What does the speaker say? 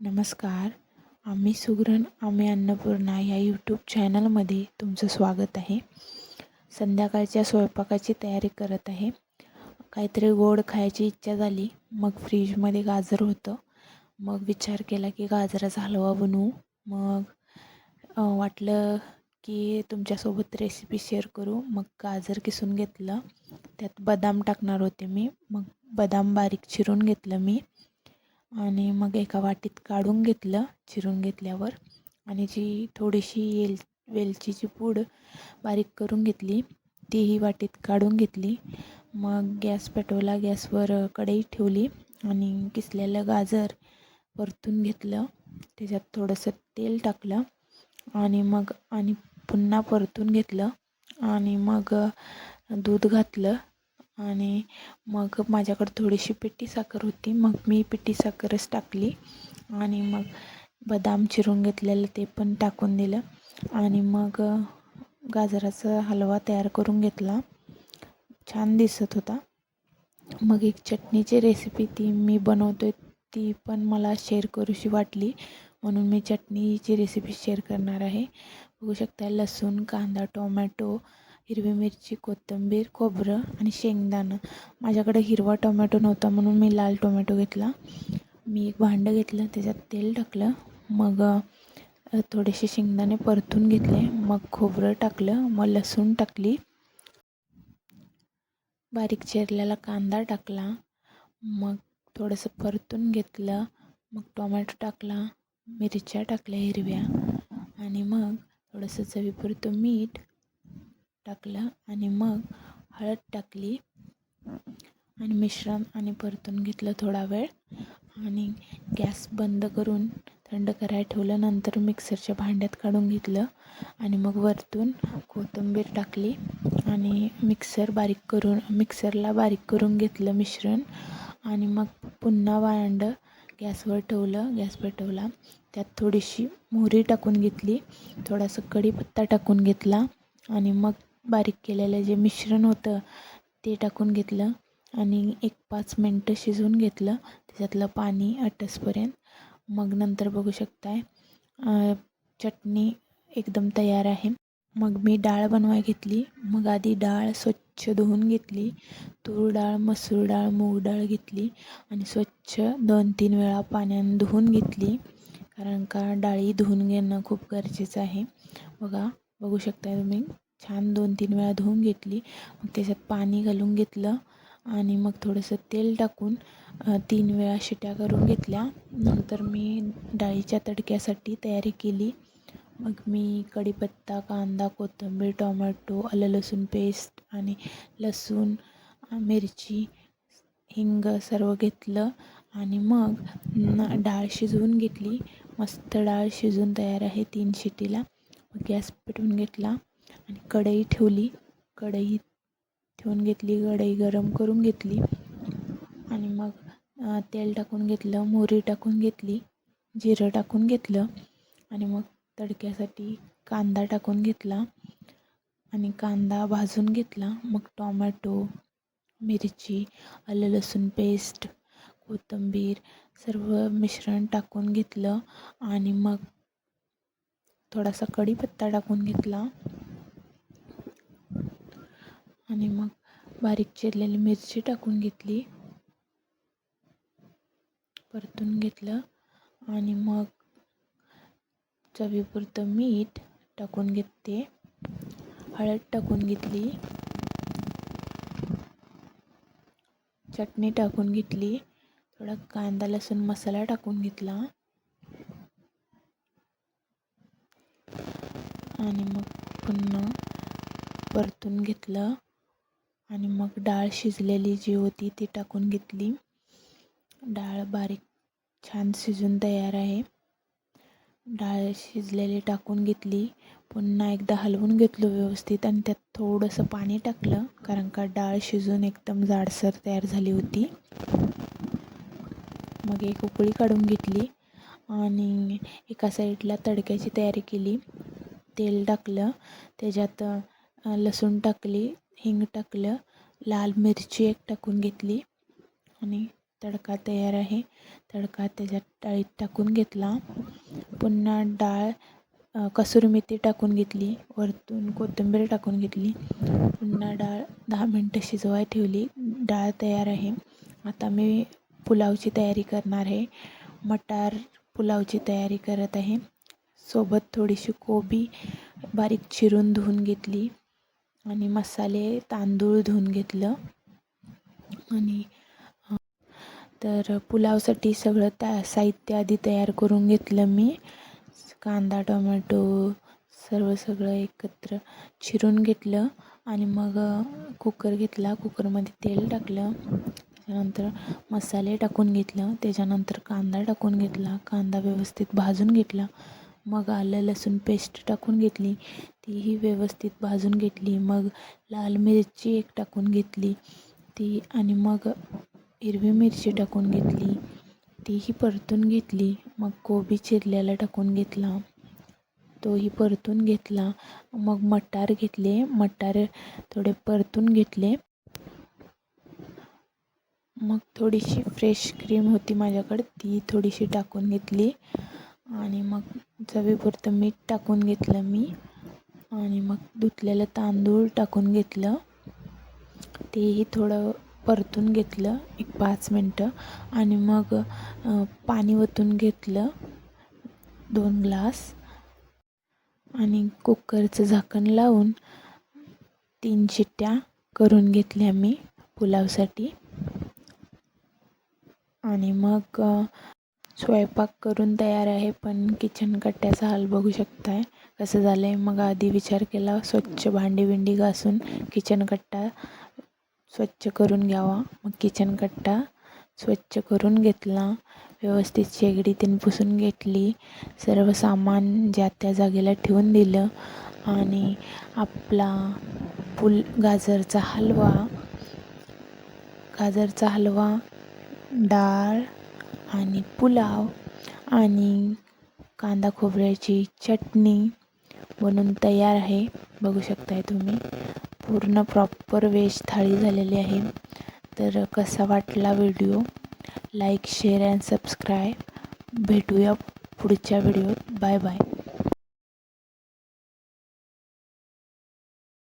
नमस्कार. आम्ही अन्नपूर्णा या यूट्यूब चॅनलमध्ये तुमचं स्वागत आहे. संध्याकाळच्या स्वयंपाकाची तयारी करत आहे. काहीतरी गोड खायची इच्छा झाली. मग फ्रीजमध्ये गाजर होतं. मग विचार केला की गाजराचा हलवा बनवू. मग वाटलं की तुमच्यासोबत रेसिपी शेअर करू. मग गाजर किसून घेतलं. त्यात बदाम टाकणार होते मी. मग बदाम बारीक चिरून घेतलं मी. आणि मग एका वाटीत काढून घेतलं चिरून घेतल्यावर. आणि जी थोडीशी वेलचीची पूड बारीक करून घेतली तीही वाटीत काढून घेतली. मग गॅस पेटवला. गॅसवर कढई ठेवली आणि किसलेलं गाजर परतून घेतलं. त्याच्यात थोडंसं तेल टाकलं आणि पुन्हा परतून घेतलं. आणि मग दूध घातलं. आणि मग माझ्याकडं थोडीशी पिठी साखर होती. मग मी पिठी साखरच टाकली. आणि मग बदाम चिरून घेतलेलं ते पण टाकून दिलं. आणि मग गाजराचा हलवा तयार करून घेतला. छान दिसत होता. मग एक चटणीची रेसिपी ती मी बनवतोय ती पण मला शेअर करूशी वाटली, म्हणून मी चटणीची रेसिपी शेअर करणार आहे. बघू शकता, लसूण, कांदा, टोमॅटो, हिरवी मिरची, कोथिंबीर, खोबरं आणि शेंगदाणं. माझ्याकडे हिरवा टोमॅटो नव्हता म्हणून मी लाल टोमॅटो घेतला. मी एक भांडं घेतलं, त्याच्यात तेल टाकलं. मग थोडेसे शेंगदाणे परतून घेतले. मग खोबरं टाकलं. मग लसूण टाकली. बारीक चिरलेला कांदा टाकला. मग थोडंसं परतून घेतलं. मग टोमॅटो टाकला. मिरच्या टाकल्या हिरव्या. आणि मग थोडंसं चवीपुरतं मीठ टाकलं. आणि मग हळद टाकली. आणि मिश्रण आणि परतून घेतलं थोडा वेळ. आणि गॅस बंद करून थंड करायला ठेवलं. नंतर मिक्सरच्या भांड्यात काढून घेतलं. आणि मग वरतून कोथिंबीर टाकली. आणि मिक्सरला बारीक करून घेतलं मिश्रण. आणि मग पुन्हा भांडं गॅसवर ठेवलं. गॅस पेटवला. त्यात थोडीशी मोहरी टाकून घेतली. थोडासा कढीपत्ता टाकून घेतला. आणि मग बारीक केलेलं जे मिश्रण होतं ते टाकून घेतलं. आणि 1-5 मिनटं शिजवून घेतलं त्याच्यातलं पाणी आटेपर्यंत. मग नंतर बघू शकताय चटणी एकदम तयार आहे. मग मी डाळ बनवायला घेतली. मग आधी डाळ स्वच्छ धुवून घेतली. तूर डाळ, मसूर डाळ, मूग डाळ घेतली. आणि स्वच्छ 2-3 वेळा पाण्याने धुवून घेतली, कारण का डाळी धुवून घेणं खूप गरजेचं आहे. बघू शकता तुम्ही, छान 2-3 वेळा धुवून घेतली. मग त्याच्यात पाणी घालून घेतलं. आणि मग थोडंसं तेल टाकून 3 वेळा शिट्या करून घेतल्या. नंतर मी डाळीच्या तडक्यासाठी तयारी केली. मग मी कढीपत्ता, कांदा, कोथिंबीर, टोमॅटो, आलं लसूण पेस्ट आणि लसूण, मिरची, हिंग सर्व घेतलं. आणि मग डाळ शिजवून घेतली. मस्त डाळ शिजून तयार आहे 3 शिटीला. मग गॅस पेटवून घेतला आणि कढई ठेवली. कढई गरम करून घेतली. आणि मग तेल टाकून घेतलं, मोहरी टाकून घेतली, जिरं टाकून घेतलं. आणि मग तडक्यासाठी कांदा टाकून घेतला. आणि कांदा भाजून घेतला. मग टोमॅटो, मिरची, आलं लसूण पेस्ट, कोथिंबीर सर्व मिश्रण टाकून घेतलं. आणि मग थोडासा कढीपत्ता टाकून घेतला. आणि मग बारीक चिरलेली मिरची टाकून घेतली, परतून घेतलं. आणि मग चवीपुरतं मीठ टाकून घेते. हळद टाकून घेतली. चटणी टाकून घेतली. थोडा कांदा लसूण मसाला टाकून घेतला. आणि मग पुन्हा परतून घेतलं. आणि मग डाळ शिजलेली जी होती ती टाकून घेतली. डाळ बारीक छान शिजून तयार आहे. डाळ शिजलेली टाकून घेतली. पुन्हा एकदा हलवून घेतलं व्यवस्थित. आणि त्यात थोडंसं पाणी टाकलं, कारण का डाळ शिजून एकदम जाडसर तयार झाली होती. मग एक उकळी काढून घेतली. आणि एका साईडला तडक्याची तयारी केली. तेल टाकलं, त्याच्यात लसूण टाकली, हिंग टाकलं, लाल मिरची एक टाकून घेतली. आणि तडका तयार आहे. तडका त्याच्यात डाळीत टाकून घेतला. पुन्हा डाळ कसुरी मेथी टाकून घेतली. वरतून कोथिंबीर टाकून घेतली. पुन्हा डाळ 10 मिनटं शिजवाय ठेवली. डाळ तयार आहे. आता मी पुलावची तयारी करणार आहे. मटार पुलावची तयारी करत आहे. सोबत थोडीशी कोबी बारीक चिरून धुवून घेतली आणि मसाले तांदूळ धुवून घेतलं. आणि तर पुलावसाठी सगळं साहित्य आधी तयार करून घेतलं मी. कांदा टोमॅटो सगळं एकत्र चिरून घेतलं आणि मग कुकर घेतला. कुकरमध्ये तेल टाकलं. त्याच्यानंतर मसाले टाकून घेतलं. त्याच्यानंतर कांदा टाकून घेतला. कांदा व्यवस्थित भाजून घेतला. मग आलं लसूण पेस्ट टाकून घेतली. तीही व्यवस्थित भाजून घेतली. मग लाल मिरची एक टाकून घेतली ती आणि मग हिरवी मिरची टाकून घेतली. तीही परतून घेतली. मग कोबी चिरलेला टाकून घेतला. तोही परतून घेतला. मग मटार घेतले. मटार थोडे परतून घेतले. मग थोडीशी फ्रेश क्रीम होती माझ्याकडे, ती थोडीशी टाकून घेतली. आणि मग चवीपुरतं मीठ टाकून घेतलं मी. आणि मग धुतलेलं तांदूळ टाकून घेतलं. तेही थोडं परतून घेतलं 1-5 मिनटं. आणि मग पाणी ओतून घेतलं 2 ग्लास. आणि कुकरचं झाकण लावून 3 शिट्ट्या करून घेतल्या मी पुलावसाठी. आणि मग स्वयंपाक करून तयार आहे. पण किचन कट्ट्याचा हाल बघू शकताय कसं झालं आहे. मग आधी विचार केला स्वच्छ भांडी घासून किचन कट्टा स्वच्छ करून घ्यावा. मग किचन कट्टा स्वच्छ करून घेतला. व्यवस्थित शेगडी तीन पुसून घेतली. सर्व सामान ज्या त्या जागेला ठेवून दिलं. आणि आपला गाजरचा हलवा, डाळ आणि पुलाव आणि कांदा खोबऱ्याची चटणी बनून तयार आहे. बघू शकताय तुम्ही. पूर्ण प्रॉपर व्हेज थाळी झालेली आहे. तर कसा वाटला video, like share and subscribe. भेटूया पुढच्या व्हिडिओत. Bye bye.